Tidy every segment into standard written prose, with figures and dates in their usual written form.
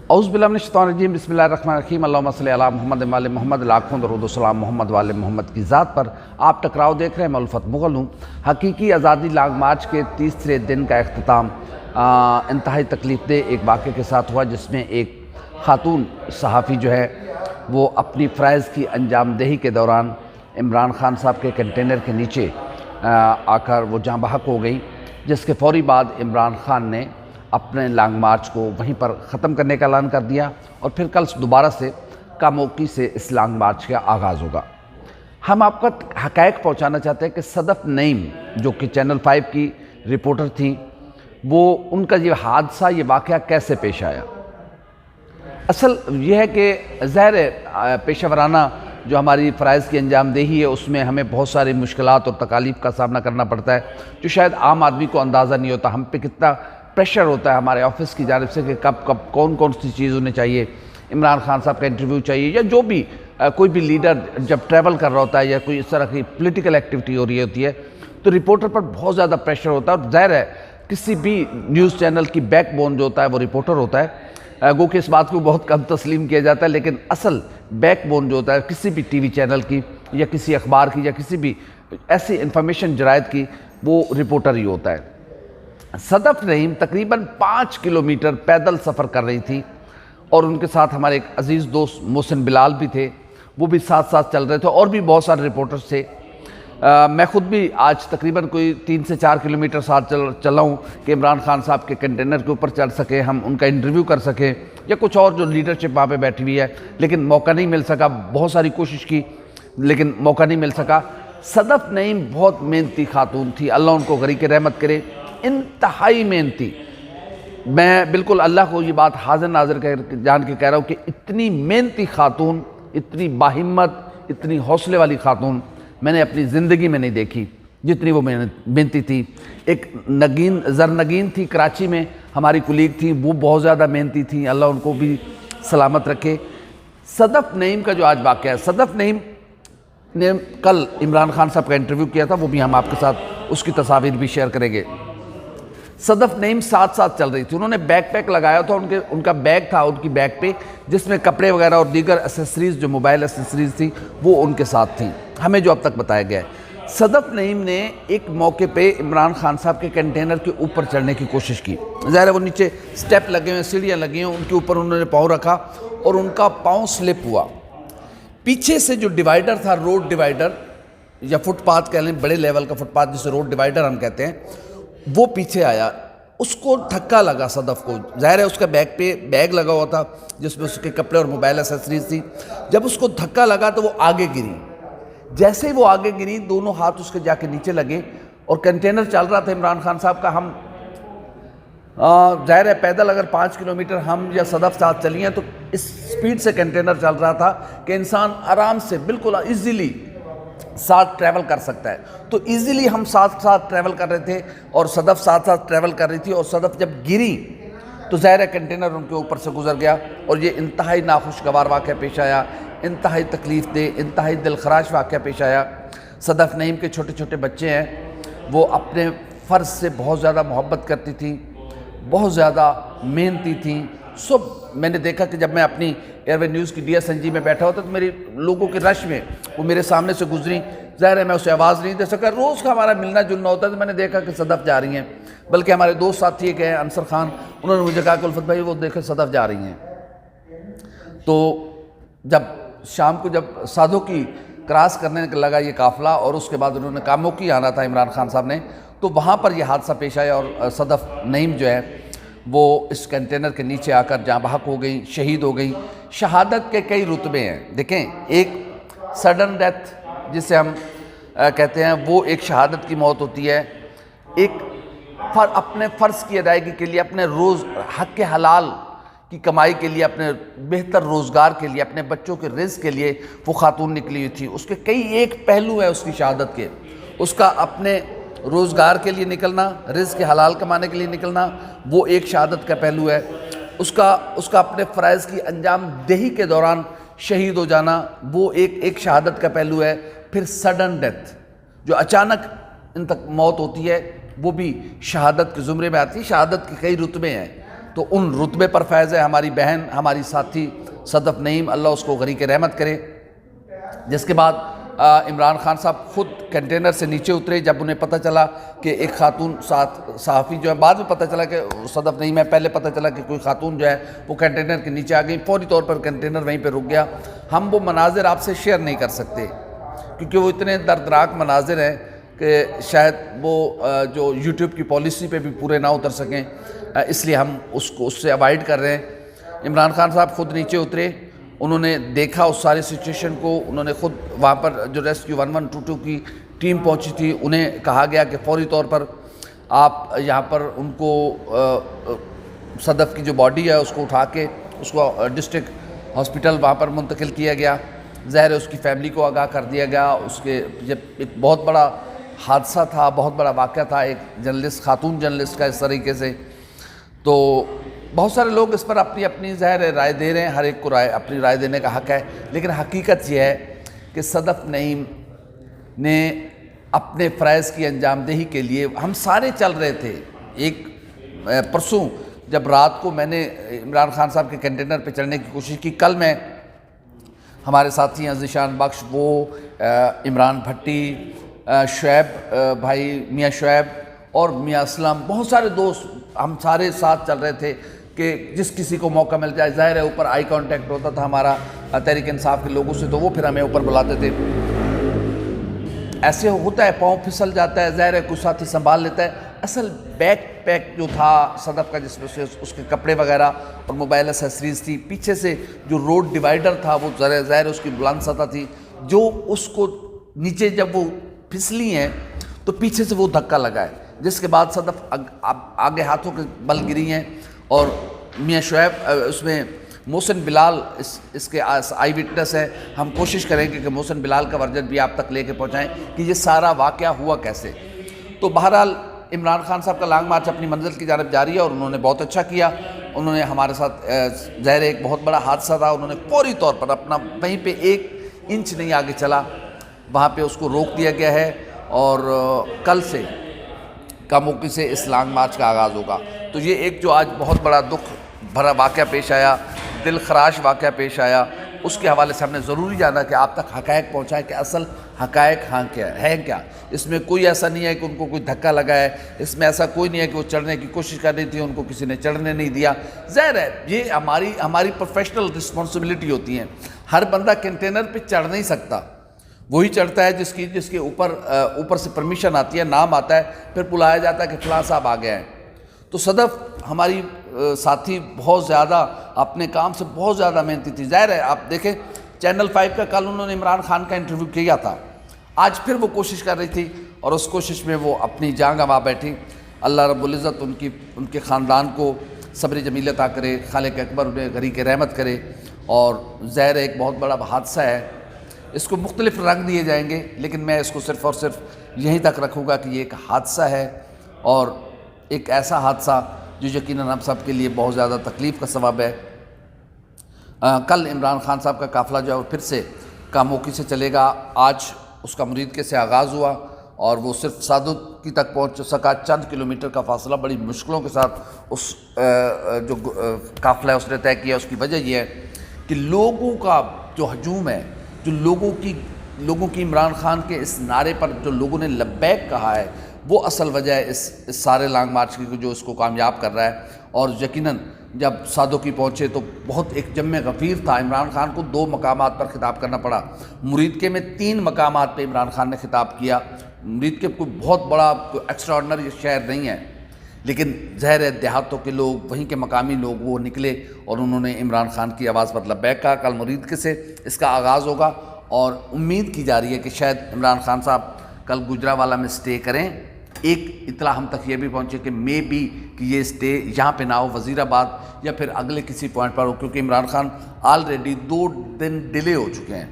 اعوذ باللہ من الشیطان الرجیم، بسم اللہ الرحمن الرحیم، اللہم صلی علی محمد وعلی محمد، لاکھوں درود و سلام محمد وعلی محمد کی ذات پر۔ آپ ٹکراؤ دیکھ رہے ہیں، میں الفت مغل ہوں۔ حقیقی آزادی لانگ مارچ کے تیسرے دن کا اختتام انتہائی تکلیف دہ ایک واقعے کے ساتھ ہوا، جس میں ایک خاتون صحافی جو ہے وہ اپنی فرائض کی انجام دہی کے دوران عمران خان صاحب کے کنٹینر کے نیچے آ کر وہ جاں بحق ہو گئی، جس کے فوری بعد عمران خان نے اپنے لانگ مارچ کو وہیں پر ختم کرنے کا اعلان کر دیا، اور پھر کل دوبارہ سے کاموکی سے اس لانگ مارچ کا آغاز ہوگا۔ ہم آپ کو حقائق پہنچانا چاہتے ہیں کہ صدف نعیم جو کہ چینل 5 کی رپورٹر تھیں، وہ ان کا یہ حادثہ، یہ واقعہ کیسے پیش آیا۔ اصل یہ ہے کہ ظاہر پیشہ ورانہ جو ہماری فرائض کی انجام دہی ہے، اس میں ہمیں بہت ساری مشکلات اور تکالیف کا سامنا کرنا پڑتا ہے، جو شاید عام آدمی کو اندازہ نہیں ہوتا۔ ہم پہ کتنا پریشر ہوتا ہے ہمارے آفس کی جانب سے کہ کب کون سی چیز ہونے چاہیے، عمران خان صاحب کا انٹرویو چاہیے، یا جو بھی کوئی بھی لیڈر جب ٹریول کر رہا ہوتا ہے یا کوئی اس طرح کی پولیٹیکل ایکٹیویٹی ہو رہی ہوتی ہے، تو رپورٹر پر بہت زیادہ پریشر ہوتا ہے۔ اور ظاہر ہے کسی بھی نیوز چینل کی بیک بون جو ہوتا ہے وہ رپورٹر ہوتا ہے، گو کہ اس بات کو بہت کم تسلیم کیا جاتا ہے، لیکن اصل بیک بون جو ہوتا ہے کسی بھی ٹی وی چینل کی یا کسی اخبار کی یا کسی بھی ایسی انفارمیشن جرائد کی، وہ رپورٹر ہی ہوتا ہے۔ صدف نعیم تقریباً 5 کلومیٹر پیدل سفر کر رہی تھی، اور ان کے ساتھ ہمارے ایک عزیز دوست محسن بلال بھی تھے، وہ بھی ساتھ ساتھ چل رہے تھے، اور بھی بہت سارے رپورٹرز تھے۔ میں خود بھی آج تقریباً کوئی 3 سے 4 کلومیٹر ساتھ چلا ہوں کہ عمران خان صاحب کے کنٹینر کے اوپر چڑھ سکے، ہم ان کا انٹرویو کر سکیں، یا کچھ اور جو لیڈرشپ وہاں پہ بیٹھی ہوئی ہے، لیکن موقع نہیں مل سکا۔ بہت ساری کوشش کی لیکن موقع نہیں مل سکا۔ صدف نعیم بہت محنتی خاتون تھی، اللہ ان کو غریق رحمت کرے، انتہائی محنتی۔ میں بالکل اللہ کو یہ بات حاضر ناظر جان کے کہہ رہا ہوں کہ اتنی محنتی خاتون، اتنی باہمت، اتنی حوصلے والی خاتون میں نے اپنی زندگی میں نہیں دیکھی جتنی وہ محنتی تھی۔ ایک زرنگین تھی کراچی میں، ہماری کلیگ تھی، وہ بہت زیادہ محنتی تھی، اللہ ان کو بھی سلامت رکھے۔ صدف نعیم کا جو آج واقعہ ہے، صدف نعیم نے کل عمران خان صاحب کا انٹرویو کیا تھا، وہ بھی ہم آپ کے ساتھ اس کی تصاویر بھی شیئر کریں گے۔ صدف نعیم ساتھ ساتھ چل رہی تھی، انہوں نے بیک پیک لگایا تھا، ان کا بیگ تھا ان کی بیک پہ، جس میں کپڑے وغیرہ اور دیگر ایسیسریز، جو موبائل ایسیسریز تھی، وہ ان کے ساتھ تھیں، ہمیں جو اب تک بتایا گیا ہے۔ صدف نعیم نے ایک موقع پہ عمران خان صاحب کے کنٹینر کے اوپر چڑھنے کی کوشش کی۔ ظاہر ہے وہ نیچے سٹیپ لگے ہوئے، سیڑھیاں لگی ہیں، ان کے اوپر انہوں نے پاؤں رکھا اور ان کا پاؤں سلپ ہوا۔ پیچھے سے جو ڈیوائیڈر تھا، روڈ ڈیوائیڈر یا فٹ پاتھ کہہ لیں، بڑے لیول کا فٹ پاتھ جسے روڈ ڈیوائیڈر ہم کہتے ہیں، وہ پیچھے آیا، اس کو دھکا لگا صدف کو۔ ظاہر ہے اس کا بیک پہ بیگ لگا ہوا تھا جس میں اس کے کپڑے اور موبائل ایسیسریز تھی۔ جب اس کو دھکا لگا تو وہ آگے گری، جیسے ہی وہ آگے گری دونوں ہاتھ اس کے جا کے نیچے لگے، اور کنٹینر چل رہا تھا عمران خان صاحب کا۔ ہم ظاہر ہے پیدل اگر 5 کلومیٹر ہم یا صدف ساتھ چلی ہیں تو اس سپیڈ سے کنٹینر چل رہا تھا کہ انسان آرام سے بالکل ایزیلی ساتھ ٹریول کر سکتا ہے۔ تو ایزیلی ہم ساتھ ٹریول کر رہے تھے، اور صدف ساتھ ٹریول کر رہی تھی، اور صدف جب گری تو ظاہر ہے کنٹینر ان کے اوپر سے گزر گیا، اور یہ انتہائی ناخوشگوار واقعہ پیش آیا، انتہائی تکلیف دہ، انتہائی دلخراش واقعہ پیش آیا۔ صدف نعیم کے چھوٹے چھوٹے بچے ہیں، وہ اپنے فرض سے بہت زیادہ محبت کرتی تھیں، بہت زیادہ محنتی تھیں۔ میں نے دیکھا کہ جب میں اپنی ایئر وے نیوز کی DSNG میں بیٹھا ہوتا تو میری لوگوں کے رش میں وہ میرے سامنے سے گزری، ظاہر ہے میں اسے آواز نہیں دے سکا، روز کا ہمارا ملنا جلنا ہوتا ہے، تو میں نے دیکھا کہ صدف جا رہی ہیں، بلکہ ہمارے دوست ساتھی ایک ہیں انصر خان، انہوں نے مجھے کہا کہ الفت بھائی وہ دیکھیں صدف جا رہی ہیں۔ تو جب شام کو جب سادھو کی کراس کرنے لگا یہ قافلہ، اور اس کے بعد انہوں نے کاموکی آنا تھا عمران خان صاحب نے، تو وہاں پر یہ حادثہ پیش آیا، اور صدف نعیم جو ہے وہ اس کنٹینر کے نیچے آ کر جاں بحق ہو گئی، شہید ہو گئی۔ شہادت کے کئی رتبے ہیں، دیکھیں، ایک سڈن ڈیتھ جسے ہم کہتے ہیں، وہ ایک شہادت کی موت ہوتی ہے۔ ایک اپنے فرض کی ادائیگی کے لیے، اپنے حق حلال کی کمائی کے لیے، اپنے بہتر روزگار کے لیے، اپنے بچوں کے رزق کے لیے وہ خاتون نکلی ہوئی تھی۔ اس کے کئی ایک پہلو ہیں اس کی شہادت کے، اس کا اپنے روزگار کے لیے نکلنا، رزق حلال کمانے کے لیے نکلنا، وہ ایک شہادت کا پہلو ہے۔ اس کا اپنے فرائض کی انجام دہی کے دوران شہید ہو جانا، وہ ایک شہادت کا پہلو ہے۔ پھر سڈن ڈیتھ، جو اچانک ان تک موت ہوتی ہے، وہ بھی شہادت کے زمرے میں آتی ہے۔ شہادت کے کئی رتبے ہیں، تو ان رتبے پر فیض ہے ہماری بہن، ہماری ساتھی صدف نعیم، اللہ اس کو غریق رحمت کرے۔ جس کے بعد عمران خان صاحب خود کنٹینر سے نیچے اترے جب انہیں پتہ چلا کہ ایک خاتون صحافی جو ہے، بعد میں پتہ چلا کہ صدف نعیم ہے، پہلے پتہ چلا کہ کوئی خاتون جو ہے وہ کنٹینر کے نیچے آ گئی، فوری طور پر کنٹینر وہیں پہ رک گیا۔ ہم وہ مناظر آپ سے شیئر نہیں کر سکتے کیونکہ وہ اتنے دردناک مناظر ہیں کہ شاید وہ جو یوٹیوب کی پالیسی پہ بھی پورے نہ اتر سکیں، اس لیے ہم اس سے اوائڈ کر رہے ہیں۔ عمران خان صاحب خود نیچے اترے، انہوں نے دیکھا اس ساری سچویشن کو، انہوں نے خود وہاں پر جو ریسکیو 1122 کی ٹیم پہنچی تھی انہیں کہا گیا کہ فوری طور پر آپ یہاں پر ان کو صدف کی جو باڈی ہے اس کو اٹھا کے اس کو ڈسٹرکٹ ہاسپٹل وہاں پر منتقل کیا گیا۔ ظاہر ہے اس کی فیملی کو آگاہ کر دیا گیا۔ اس کے جب ایک بہت بڑا حادثہ تھا، بہت بڑا واقعہ تھا ایک جرنلسٹ، خاتون جرنلسٹ کا اس طریقے سے، تو بہت سارے لوگ اس پر اپنی اپنی ظاہر رائے دے رہے ہیں، ہر ایک کو اپنی رائے دینے کا حق ہے، لیکن حقیقت یہ ہے کہ صدف نعیم نے اپنے فرائض کی انجام دہی کے لیے ہم سارے چل رہے تھے۔ ایک پرسوں جب رات کو میں نے عمران خان صاحب کے کنٹینر پہ چڑھنے کی کوشش کی، کل میں ہمارے ساتھی ہیں ذیشان بخش، وہ عمران بھٹی، شعیب بھائی، میاں شعیب اور میاں اسلم، بہت سارے دوست ہم سارے ساتھ چل رہے تھے کہ جس کسی کو موقع مل جائے۔ ظاہر ہے اوپر آئی کانٹیکٹ ہوتا تھا ہمارا تحریک انصاف کے لوگوں سے، تو وہ پھر ہمیں اوپر بلاتے تھے۔ ایسے ہوتا ہے، پاؤں پھسل جاتا ہے، ظاہر ہے کوئی ساتھی سنبھال لیتا ہے۔ اصل بیک پیک جو تھا صدف کا، جس میں سے اس کے کپڑے وغیرہ اور موبائل ایسیسریز تھی، پیچھے سے جو روڈ ڈیوائیڈر تھا وہ ظاہر اس کی بلند سطح تھی، جو اس کو نیچے جب وہ پھسلی ہیں تو پیچھے سے وہ دھکا لگا ہے، جس کے بعد صدف آگے ہاتھوں کے بل گری ہیں۔ اور میاں شعیب اس میں محسن بلال اس کے آئی وٹنس ہے، ہم کوشش کریں گے کہ محسن بلال کا ورژن بھی آپ تک لے کے پہنچائیں کہ یہ سارا واقعہ ہوا کیسے۔ تو بہرحال عمران خان صاحب کا لانگ مارچ اپنی منزل کی جانب جاری ہے اور انہوں نے بہت اچھا کیا۔ انہوں نے ہمارے ساتھ ظاہر ایک بہت بڑا حادثہ تھا، انہوں نے فوری طور پر اپنا وہیں پہ 1 انچ نہیں آگے چلا، وہاں پہ اس کو روک دیا گیا ہے اور کل سے کا موقع سے اس لانگ مارچ کا آغاز ہوگا۔ تو یہ ایک جو آج بہت بڑا دکھ بھرا واقعہ پیش آیا، دل خراش واقعہ پیش آیا، اس کے حوالے سے ہم نے ضروری جانا کہ آپ تک حقائق پہنچائیں کہ اصل حقائق کیا ہے کیا۔ اس میں کوئی ایسا نہیں ہے کہ ان کو کوئی دھکا لگا ہے، اس میں ایسا کوئی نہیں ہے کہ وہ چڑھنے کی کوشش کر رہی تھی، ان کو کسی نے چڑھنے نہیں دیا۔ ظاہر ہے یہ ہماری پروفیشنل رسپانسبلٹی ہوتی ہے، ہر بندہ کنٹینر پہ چڑھ نہیں سکتا، وہی چڑھتا ہے جس کے اوپر سے پرمیشن آتی ہے، نام آتا ہے، پھر بلایا جاتا ہے کہ فلاں صاحب آ گئے ہیں۔ تو صدف ہماری ساتھی بہت زیادہ اپنے کام سے بہت زیادہ محنتی تھی۔ ظاہر ہے آپ دیکھیں چینل 5 کا کل انہوں نے عمران خان کا انٹرویو کیا تھا، آج پھر وہ کوشش کر رہی تھی اور اس کوشش میں وہ اپنی جان گنوا بیٹھی۔ اللہ رب العزت ان کے خاندان کو صبر جمیل عطا کرے، خالق اکبر انہیں غریق رحمت کرے۔ اور ظاہر ایک بہت بڑا حادثہ ہے، اس کو مختلف رنگ دیے جائیں گے، لیکن میں اس کو صرف اور صرف یہیں تک رکھوں گا کہ یہ ایک حادثہ ہے اور ایک ایسا حادثہ جو یقیناً ہم سب کے لیے بہت زیادہ تکلیف کا سبب ہے۔ کل عمران خان صاحب کا قافلہ جو ہے وہ پھر سے کاموکی سے چلے گا۔ آج اس کا مریدکے سے آغاز ہوا اور وہ صرف سادت کی تک پہنچ سکا، چند کلومیٹر کا فاصلہ بڑی مشکلوں کے ساتھ اس جو قافلہ ہے اس نے طے کیا۔ اس کی وجہ یہ ہے کہ لوگوں کا جو ہجوم ہے، جو لوگوں کی عمران خان کے اس نعرے پر جو لوگوں نے لبیک کہا ہے، وہ اصل وجہ ہے اس سارے لانگ مارچ کی جو اس کو کامیاب کر رہا ہے۔ اور یقیناً جب سادوکی پہنچے تو بہت ایک جم غفیر تھا، عمران خان کو 2 مقامات پر خطاب کرنا پڑا، مریدکے میں 3 مقامات پہ عمران خان نے خطاب کیا۔ مریدکے کوئی بہت بڑا ایکسٹرا آرڈنری شہر نہیں ہے، لیکن ظاہر ہے دیہاتوں کے لوگ، وہیں کے مقامی لوگ وہ نکلے اور انہوں نے عمران خان کی آواز پر لبیک کہا۔ کل مریدکے سے اس کا آغاز ہوگا اور امید کی جا رہی ہے کہ شاید عمران خان صاحب کل گجرانوالہ میں سٹے کریں۔ ایک اطلاع ہم تک یہ بھی پہنچے کہ مے بی کہ یہ سٹے یہاں پہ نہ ہو، وزیر آباد یا پھر اگلے کسی پوائنٹ پر ہو، کیونکہ عمران خان آلریڈی 2 دن ڈیلے ہو چکے ہیں۔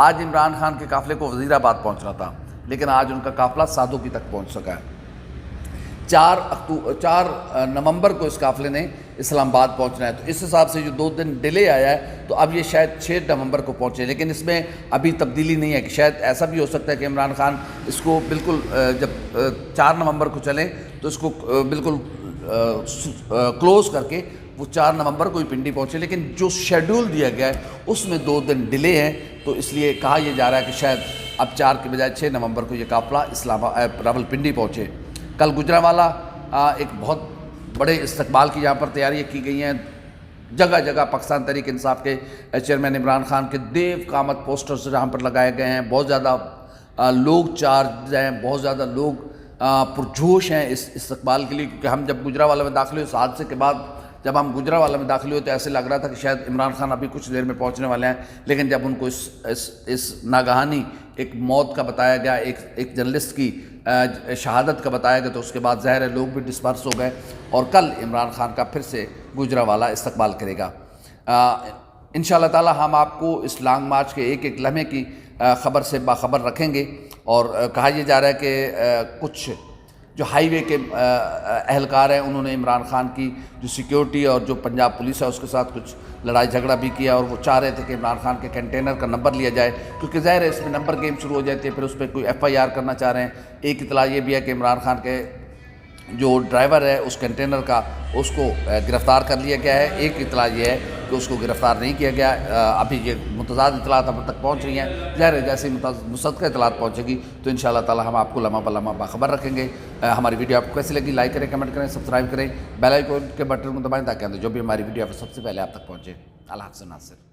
آج عمران خان کے قافلے کو وزیر آباد پہنچنا تھا، لیکن آج ان کا قافلہ سادوکی تک پہنچ سکا ہے۔ 4 نومبر کو اس قافلے نے اسلام آباد پہنچنا ہے، تو اس حساب سے جو 2 دن ڈیلے آیا ہے تو اب یہ شاید 6 نومبر کو پہنچے، لیکن اس میں ابھی تبدیلی نہیں ہے کہ شاید ایسا بھی ہو سکتا ہے کہ عمران خان اس کو بالکل جب 4 نومبر کو چلیں تو اس کو بالکل کلوز کر کے وہ 4 نومبر کو ہی پنڈی پہنچے، لیکن جو شیڈول دیا گیا ہے اس میں 2 دن ڈیلے ہیں، تو اس لیے کہا یہ جا رہا ہے کہ شاید اب 4 کے بجائے 6 نومبر کو یہ قافلہ راولپنڈی پہنچے۔ کل گجرانوالہ ایک بہت بڑے استقبال کی یہاں پر تیاریاں کی گئی ہیں، جگہ جگہ پاکستان تحریک انصاف کے چیئرمین عمران خان کے دیو قامت پوسٹرز جہاں پر لگائے گئے ہیں، بہت زیادہ لوگ چارج ہیں، بہت زیادہ لوگ پرجوش ہیں اس استقبال کے لیے، کیونکہ ہم جب گجرانوالہ میں داخل ہوئے اس حادثے کے بعد، جب ہم گجرانوالہ میں داخل ہوئے تو ایسے لگ رہا تھا کہ شاید عمران خان ابھی کچھ دیر میں پہنچنے والے ہیں، لیکن جب ان کو اس ناگہانی ایک موت کا بتایا گیا، ایک جرنلسٹ کی شہادت کا بتایا گیا، تو اس کے بعد ظاہر ہے لوگ بھی ڈسپرس ہو گئے، اور کل عمران خان کا پھر سے گجرانوالہ استقبال کرے گا۔ انشاءاللہ تعالی ہم آپ کو اس لانگ مارچ کے ایک ایک لمحے کی خبر سے باخبر رکھیں گے، اور کہا یہ جا رہا ہے کہ کچھ جو ہائی وے کے اہلکار ہیں انہوں نے عمران خان کی جو سیکیورٹی اور جو پنجاب پولیس ہے اس کے ساتھ کچھ لڑائی جھگڑا بھی کیا، اور وہ چاہ رہے تھے کہ عمران خان کے کنٹینر کا نمبر لیا جائے، کیونکہ ظاہر ہے اس میں نمبر گیم شروع ہو جاتی ہے، پھر اس پہ کوئی FIR کرنا چاہ رہے ہیں۔ ایک اطلاع یہ بھی ہے کہ عمران خان کے جو ڈرائیور ہے اس کنٹینر کا، اس کو گرفتار کر لیا گیا ہے۔ ایک اطلاع یہ ہے کہ اس کو گرفتار نہیں کیا گیا، ابھی یہ متضاد اطلاعات ہم تک پہنچ رہی ہیں، ظاہر ہے جیسے مصدقہ اطلاعات پہنچے گی تو انشاءاللہ تعالی ہم آپ کو لمحہ بلمحہ باخبر رکھیں گے۔ ہماری ویڈیو آپ کو کیسی لگی لائک کریں، کمنٹ کریں، سبسکرائب کریں، بیل آئیکن کے بٹن کو دبائیں تاکہ جو بھی ہماری ویڈیو ہے سب سے پہلے آپ تک پہنچے۔ اللہ حافظ ناصر۔